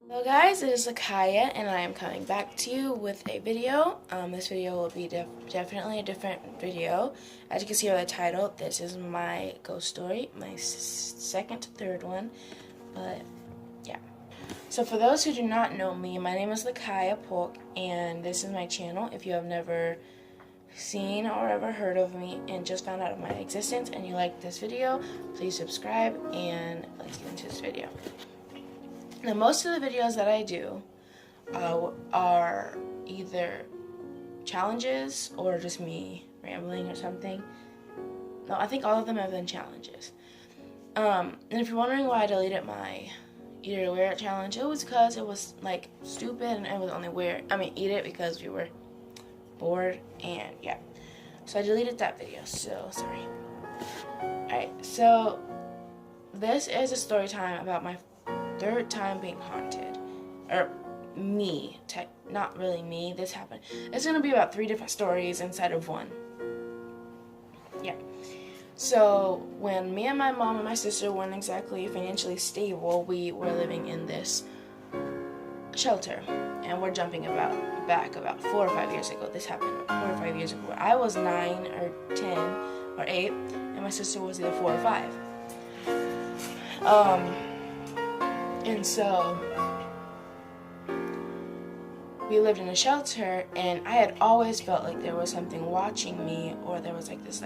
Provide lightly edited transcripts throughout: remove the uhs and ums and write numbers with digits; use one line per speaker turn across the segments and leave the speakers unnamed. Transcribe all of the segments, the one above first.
Hello guys, it is LaKyah and I am coming back to you with a video. This video will be definitely a different video. As you can see by the title, this is my ghost story, my third one, but yeah. So for those who do not know me, my name is LaKyah Polk and this is my channel. If you have never seen or ever heard of me and just found out of my existence and you like this video, please subscribe and let's get into this video. Now, most of the videos that I do are either challenges or just me rambling or something. No, I think all of them have been challenges. And if you're wondering why I deleted my Eat It or Wear It challenge, it was because it was like stupid and it was only eat it because we were bored and yeah. So I deleted that video, so sorry. Alright, so this is a story time about my third time being haunted, or me, not really me, this happened. It's going to be about 3 different stories inside of one. Yeah. So, when me and my mom and my sister weren't exactly financially stable, we were living in this shelter. And we're jumping back about 4 or 5 years ago. This happened 4 or 5 years ago. I was 9 or 10 or 8, and my sister was either 4 or 5. And so, we lived in a shelter, and I had always felt like there was something watching me, or there was like this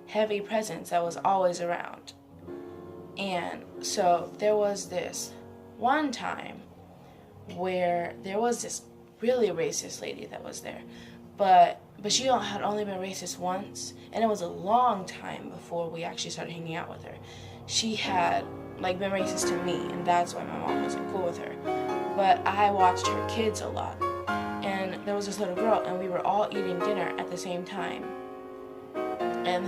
heavy presence that was always around. And so, there was this one time where there was this really racist lady that was there. But she had only been racist once, and it was a long time before we actually started hanging out with her. She had been racist to me, and that's why my mom wasn't cool with her. But I watched her kids a lot, and there was this little girl, and we were all eating dinner at the same time. And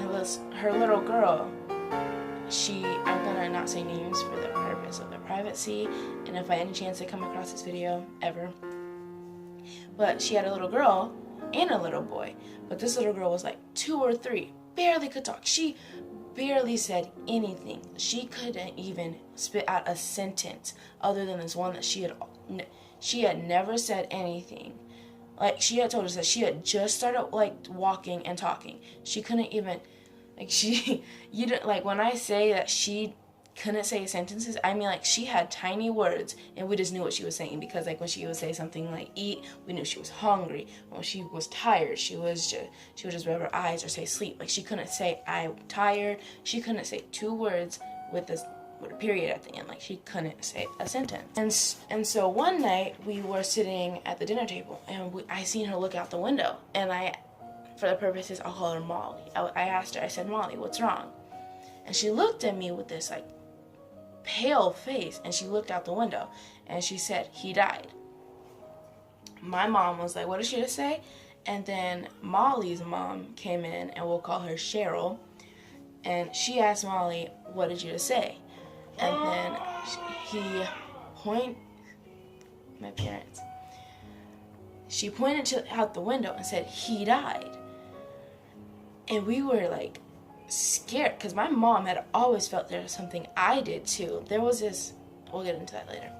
her little girl, I'm gonna not say names for the purpose of the privacy, and if by any chance they come across this video ever. But she had a little girl and a little boy, but this little girl was like 2 or 3, barely could talk. She barely said anything. She couldn't even spit out a sentence other than this one that she had never said anything. Like, she had told us that she had just started walking and talking. She couldn't even when I say that she couldn't say sentences, I mean she had tiny words and we just knew what she was saying, because when she would say something like eat, we knew she was hungry. When she was tired, she would just rub her eyes or say sleep. She couldn't say I'm tired. She couldn't say 2 words with a period at the end. She couldn't say a sentence. And so one night we were sitting at the dinner table, and I seen her look out the window, and for the purposes, I'll call her Molly. I asked her, I said, Molly, what's wrong? And she looked at me with this pale face, and she looked out the window and she said, he died. My mom was like, what did she just say? And then Molly's mom came in, and we'll call her Cheryl, and she asked Molly, what did you just say? And then she pointed out the window and said, he died. And we were scared, because my mom had always felt there was something I did too. There was this, we'll get into that later.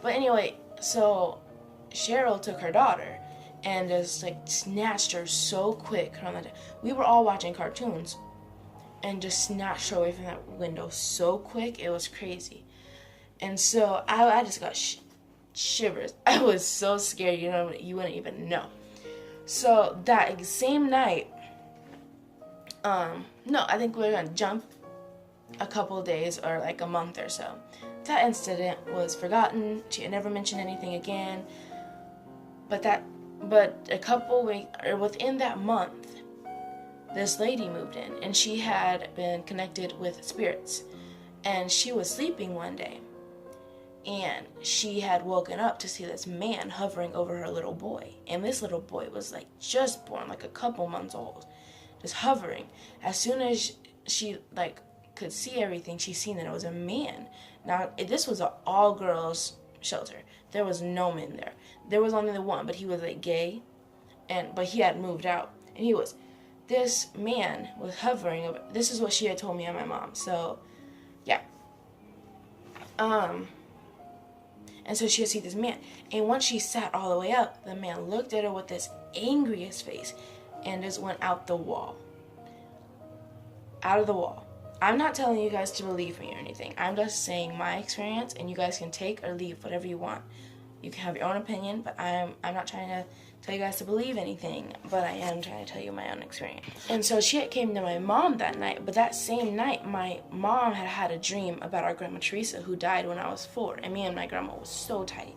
But anyway, so Cheryl took her daughter and just snatched her so quick from the, we were all watching cartoons, and just snatched her away from that window so quick, it was crazy. And so I just got shivers. I was so scared, you wouldn't even know. So that same night, no, I think we're gonna jump a couple of days or a month or so. That incident was forgotten. She had never mentioned anything again. But a couple weeks, or within that month, this lady moved in, and she had been connected with spirits. And she was sleeping one day, and she had woken up to see this man hovering over her little boy. And this little boy was just born, a couple months old, just hovering. As soon as she could see everything, she seen that it was a man. Now, this was an all-girls shelter. There was no men there. There was only the one, but he was gay, but he had moved out, and this man was hovering over. This is what she had told me and my mom. So, yeah. And And so she would see this man. And once she sat all the way up, the man looked at her with this angriest face and just went out the wall. Out of the wall. I'm not telling you guys to believe me or anything. I'm just saying my experience, and you guys can take or leave whatever you want. You can have your own opinion, but I'm not trying to tell you guys to believe anything, but I am trying to tell you my own experience. And so she came to my mom that night, but that same night, my mom had a dream about our grandma Teresa, who died when I was 4, and me and my grandma was so tight.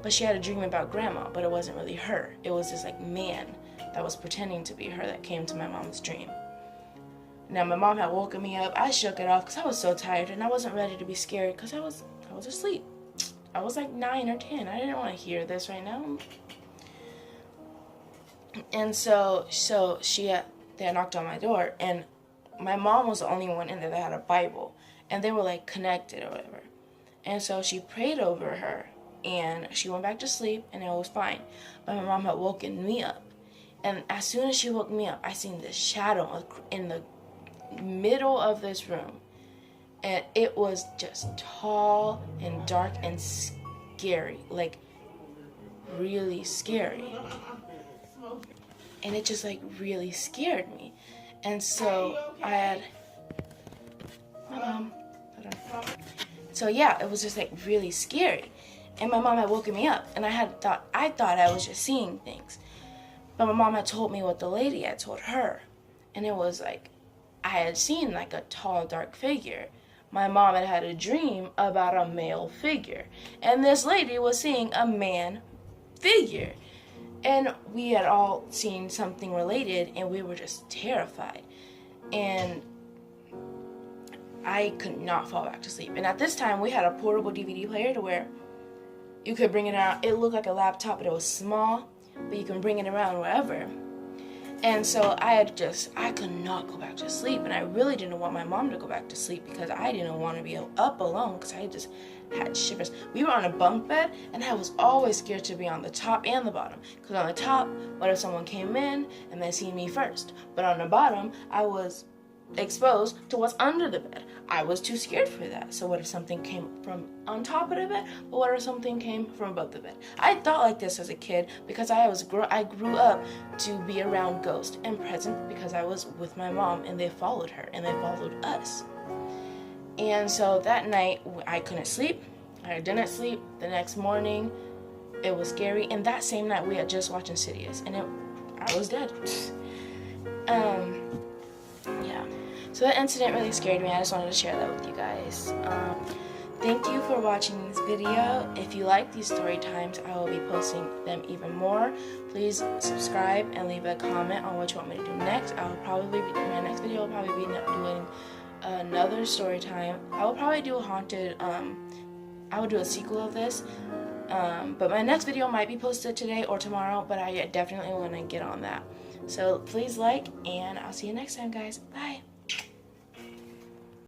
But she had a dream about grandma, but it wasn't really her. It was this like man that was pretending to be her that came to my mom's dream. Now my mom had woken me up. I shook it off because I was so tired and I wasn't ready to be scared because I was asleep. I was like 9 or 10. I didn't want to hear this right now. And so they knocked on my door, and my mom was the only one in there that had a Bible, and they were like connected or whatever. And so she prayed over her, and she went back to sleep, and it was fine. But my mom had woken me up, and as soon as she woke me up, I seen this shadow in the middle of this room, and it was just tall and dark and scary, like really scary. And it just like really scared me. And so I had my mom, so yeah, it was just like really scary. And my mom had woken me up, and I thought I was just seeing things. But my mom had told me what the lady had told her, and it was like I had seen like a tall, dark figure. My mom had a dream about a male figure, and this lady was seeing a man figure. And we had all seen something related, and we were just terrified. And I could not fall back to sleep. And at this time, we had a portable DVD player to where you could bring it out. It looked like a laptop, but it was small, but you can bring it around wherever. And so I could not go back to sleep, and I really didn't want my mom to go back to sleep because I didn't want to be up alone because I just had shivers. We were on a bunk bed, and I was always scared to be on the top and the bottom, because on the top, what if someone came in and they seen me first? But on the bottom, I was exposed to what's under the bed. I was too scared for that. So what if something came from on top of the bed? But what if something came from above the bed? I thought like this as a kid because I grew up to be around ghosts and present because I was with my mom, and they followed her and they followed us. And so that night I couldn't sleep. I didn't sleep. The next morning it was scary, and that same night we had just watched Insidious, and I was dead. Yeah. So that incident really scared me. I just wanted to share that with you guys. Thank you for watching this video. If you like these story times, I will be posting them even more. Please subscribe and leave a comment on what you want me to do next. My next video will probably be doing another story time. I will probably do a haunted, I will do a sequel of this. But my next video might be posted today or tomorrow, but I definitely want to get on that. So please like, and I'll see you next time, guys. Bye.